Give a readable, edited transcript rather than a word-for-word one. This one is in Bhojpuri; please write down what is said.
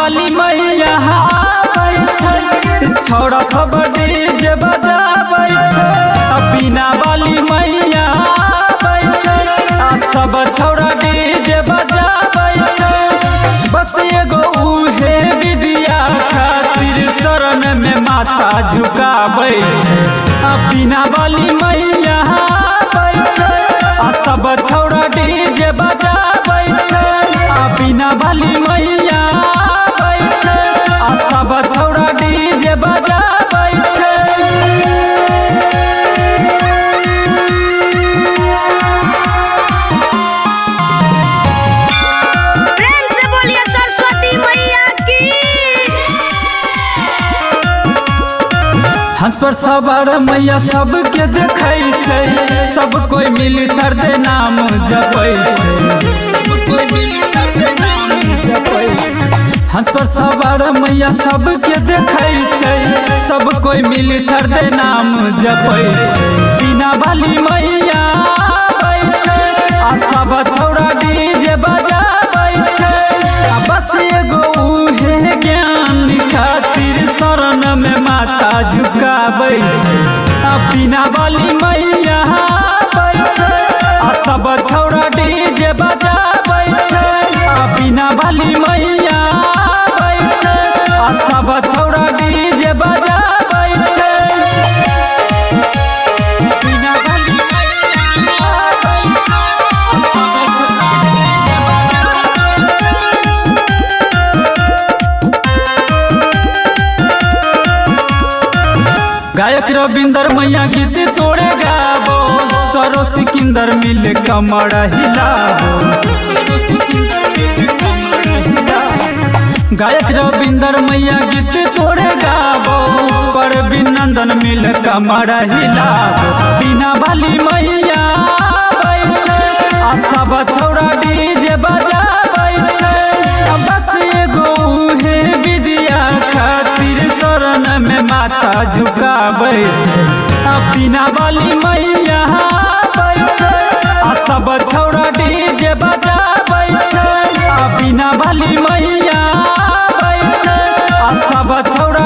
वाली मैया आबै छै, छौड़ा सब डीजे बजाबै छै। बीना वाली मैया आबै छै, सब छौड़ा डीजे बजाबै छै। बस एगो उहे विद्या खातिर चरण में माथा झुकाबै छै। बीना वाली मैया आबै छै, सब छौड़ा डीजे बजाबै छै। बीना वाली मैया आबै छै, सब छौड़ा डीजे बजाबै छै। प्रेम से बोलिए सरस्वती मैया की। हंस पर सवार मैया सबके देखै छै, सब कोई मिली सरदे नाम जपै छै। सब कोई मिली सरदे नाम जपै छै। हंस पर सवार मैया सबके देखै छै, सब कोई मिली सरदे नाम जपै छै। बीना वाली मैया आबै छै, सब छौड़ा डीजे बजाबै छै। बस एगो उहे ज्ञान खातिर शरण में माथा झुकाबै छै। बीना वाली मैया आबै छै, सब छौड़ा डीजे बजाबै छै। बीना वाली मैया आबै छै, सब छौड़ा डीजे बजाबै छै। बीना वाली मैया आबै छै, सब छौड़ा डीजे बजाबै छै। गायक रविंदर मैया गीत तोड़े गाबो, सरो सिकंदर मिल कमर हिलाबो। गायक रविंदर मैया गीत तोड़े गाबो, परवीन नंदन मिल कमर हिलाबो। बीना वाली मैया आबै छै, सब छौड़ा डीजे बजाबै छै। बस एगो उहे विद्या खातिर शरण में माथा झुकाबै छै। बीना वाली मैया आबै छै, सब छौड़ा डीजे बजाबै छै। बीना वाली मैया आबै छै, सब छौड़ा